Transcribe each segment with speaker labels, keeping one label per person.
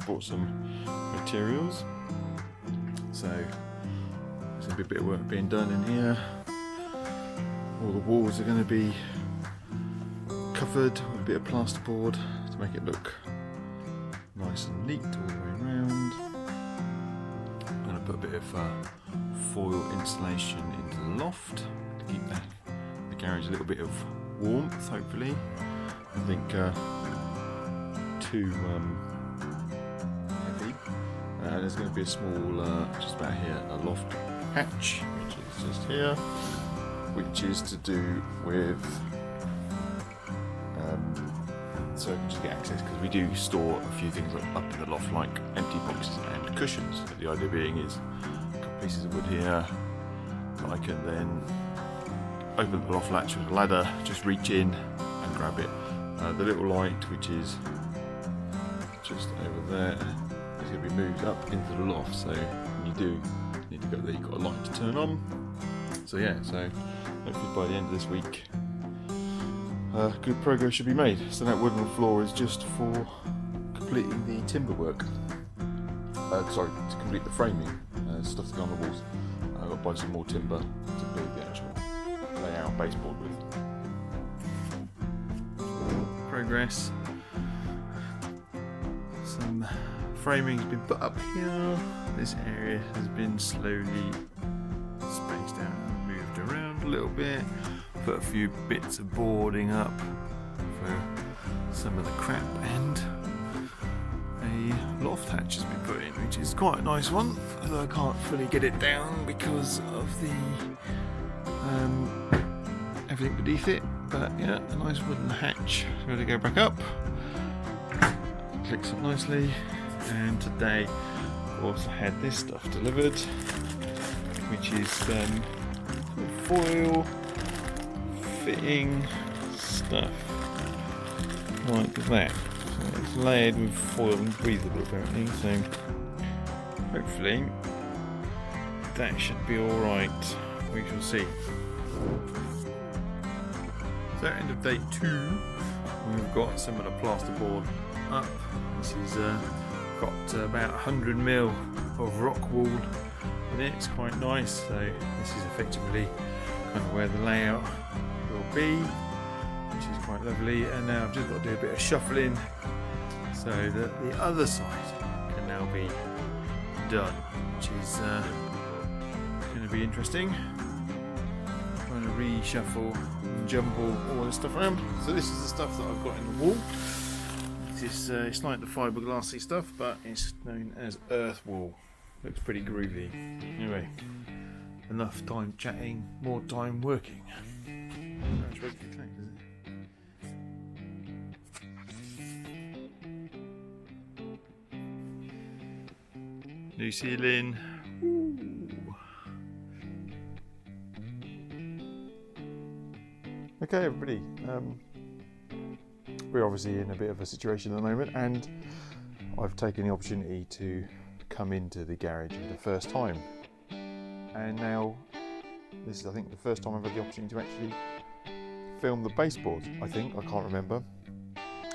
Speaker 1: bought some materials. So there's going to be a bit of work being done in here. All the walls are going to be covered with a bit of plasterboard to make it look nice and neat all the way around. I'm going to put a bit of foil insulation into the loft to keep the garage a little bit of warmth, hopefully. I think too heavy. There's going to be a small, just about here, a loft hatch, which is just here, which is to do with so I can just get access, because we do store a few things up in the loft, like empty boxes and cushions. The idea being is a couple pieces of wood here that I can then open the loft latch with a ladder, just reach in and grab it. The little light, which is just over there, is going to be moved up into the loft, so when you do need to go there, you've got a light to turn on. So yeah, so hopefully by the end of this week good progress should be made. So that wooden floor is just for completing the timber work. Sorry, to complete the framing, stuff to go on the walls. I've got to buy some more timber to build the actual layout baseboard with. Progress. Some framing's been put up here. This area has been slowly spaced out and moved around a little bit. Put a few bits of boarding up for some of the crap, and a loft hatch has been put in, which is quite a nice one, although I can't fully get it down because of the everything beneath it. But yeah, a nice wooden hatch ready to go back up. Clicks up nicely. And today I also had this stuff delivered, which is foil fitting stuff like that. So it's layered with foil and breathable apparently, so hopefully that should be alright. We shall see. So end of day 2, we've got some of the plasterboard up. This is got about 100mm of rock wool in it. It's quite nice, so this is effectively kind of where the layout will be, which is quite lovely. And now I've just got to do a bit of shuffling so that the other side can now be done, which is going to be interesting. Trying to reshuffle and jumble all this stuff around. So this is the stuff that I've got in the wall. It's like the fiberglassy stuff, but it's known as earth wool. Looks pretty groovy. Anyway, enough time chatting, more time working. That's ready to connect, is it? New ceiling. Ooh. Okay, everybody. We're obviously in a bit of a situation at the moment, and I've taken the opportunity to come into the garage for the first time. And now this is, I think, the first time I've had the opportunity to actually film the baseboard. I can't remember.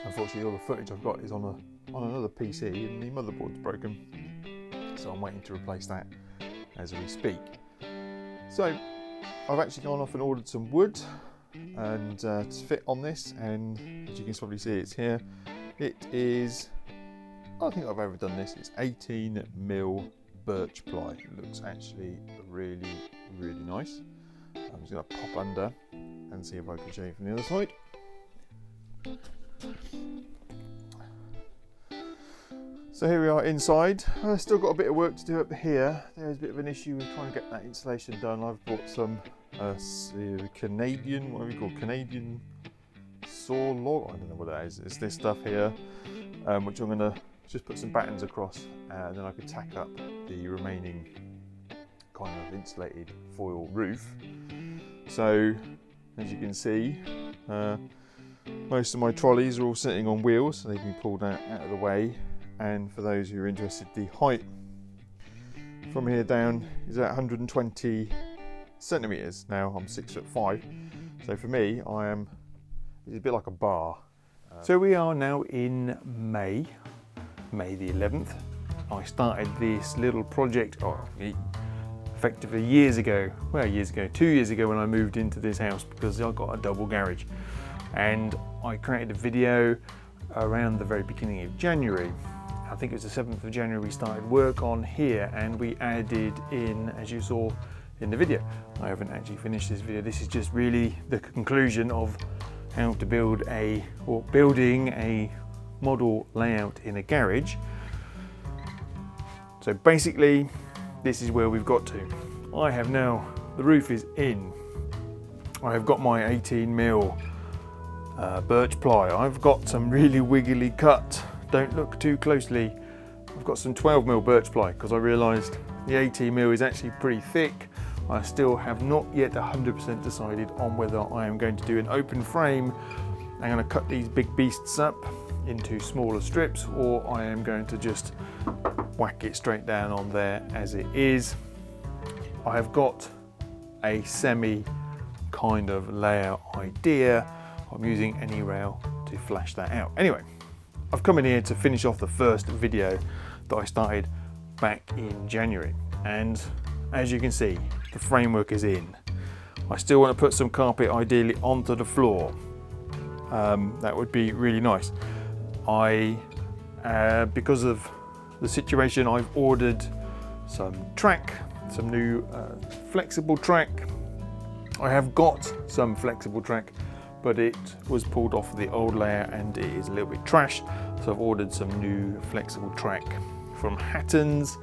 Speaker 1: Unfortunately, all the footage I've got is on another PC, and the motherboard's broken, so I'm waiting to replace that as we speak. So I've actually gone off and ordered some wood and to fit on this, and as you can probably see, it's here. It is, I don't think I've ever done this, it's 18mm birch ply. It looks actually really nice. I'm just going to pop under and see if I can show you from the other side. So here we are inside. I've still got a bit of work to do up here. There's a bit of an issue with trying to get that insulation done. I've bought some Canadian saw log, I don't know what that is. It's this stuff here, which I'm going to just put some battens across, and then I could tack up the remaining kind of insulated foil roof. So as you can see, most of my trolleys are all sitting on wheels, so they can be pulled out of the way. And for those who are interested, the height from here down is at 120 centimetres. Now I'm 6'5", so for me, it's a bit like a bar. So we are now in May, May the 11th. I started this little project effectively years ago, 2 years ago when I moved into this house, because I got a double garage, and I created a video around the very beginning of January. I think it was the 7th of January we started work on here, and we added in, as you saw in the video. I haven't actually finished this video. This is just really the conclusion of how to building a model layout in a garage. So basically, this is where we've got to. I have now, the roof is in. I have got my 18mm birch ply. I've got some really wiggly cut. Don't look too closely. I've got some 12mm birch ply because I realised the 18mm is actually pretty thick. I still have not yet 100% decided on whether I am going to do an open frame. I'm going to cut these big beasts up into smaller strips, or I am going to just whack it straight down on there as it is. I have got a semi kind of layout idea. I'm using AnyRail to flash that out. Anyway, I've come in here to finish off the first video that I started back in January, and as you can see, the framework is in. I still want to put some carpet ideally onto the floor. That would be really nice. Because of the situation, I've ordered some new flexible track. I have got some flexible track, but it was pulled off the old layer and it is a little bit trash. So I've ordered some new flexible track from Hatton's.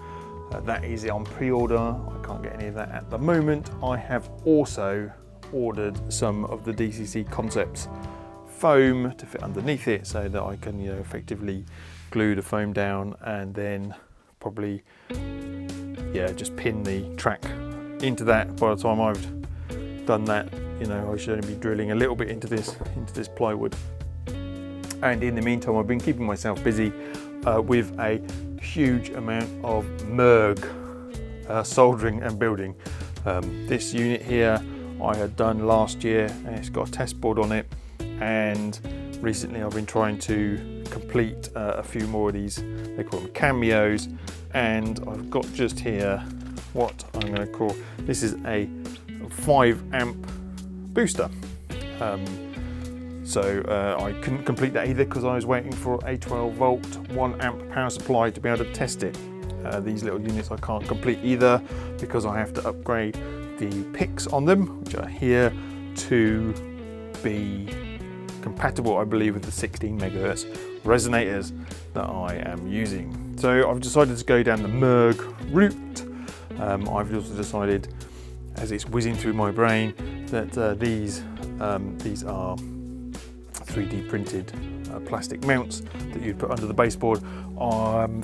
Speaker 1: That is on pre-order. I can't get any of that at the moment. I have also ordered some of the DCC Concepts foam to fit underneath it, so that I can, effectively glue the foam down and then probably, just pin the track into that. By the time I've done that, I should only be drilling a little bit into this plywood. And in the meantime, I've been keeping myself busy with a huge amount of MERG soldering and building. This unit here I had done last year, and it's got a test board on it, and recently I've been trying to complete a few more of these, they call them cameos, and I've got just here what I'm going to call, this is a 5 amp booster. So I couldn't complete that either because I was waiting for a 12 volt 1 amp power supply to be able to test it. These little units I can't complete either because I have to upgrade the picks on them, which are here, to be compatible, I believe, with the 16 megahertz resonators that I am using. So I've decided to go down the MERG route. I've also decided, as it's whizzing through my brain, that these are 3D printed plastic mounts that you'd put under the baseboard.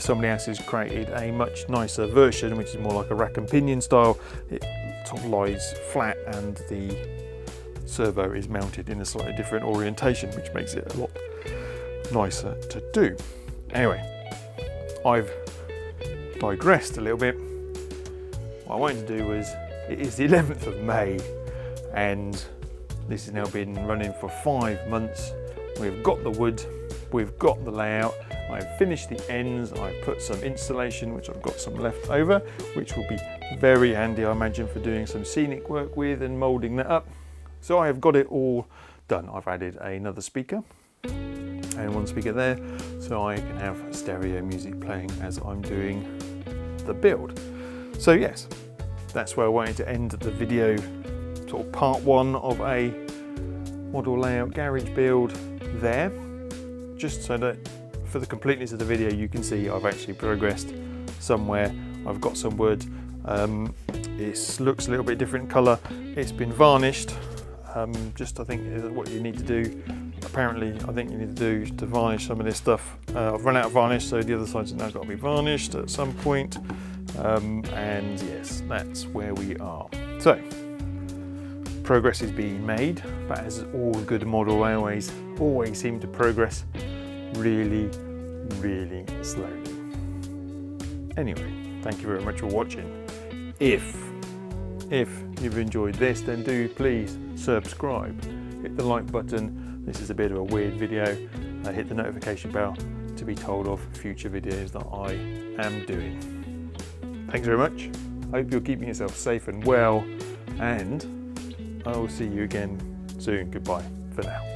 Speaker 1: Somebody else has created a much nicer version, which is more like a rack and pinion style. It sort of lies flat and the servo is mounted in a slightly different orientation, which makes it a lot nicer to do. Anyway, I've digressed a little bit. What I wanted to do was, it is the 11th of May and this has now been running for 5 months. We've got the wood, we've got the layout, I've finished the ends, I've put some insulation, which I've got some left over, which will be very handy, I imagine, for doing some scenic work with and moulding that up. So I have got it all done. I've added another speaker and one speaker there, so I can have stereo music playing as I'm doing the build. So yes, that's where I wanted to end the video, sort of part 1 of a model layout garage build there, just so that for the completeness of the video you can see I've actually progressed somewhere. I've got some wood, it looks a little bit different colour, it's been varnished, just I think is what you need to do. Apparently I think you need to do to varnish some of this stuff. I've run out of varnish, so the other side's now got to be varnished at some point, and yes, that's where we are. So progress is being made, but as all good model railways always seem to progress really, really slowly. Anyway, thank you very much for watching. If you've enjoyed this, then do please subscribe, hit the like button. This is a bit of a weird video. Hit the notification bell to be told of future videos that I am doing. Thanks very much. I hope you're keeping yourself safe and well, and I will see you again soon. Goodbye for now.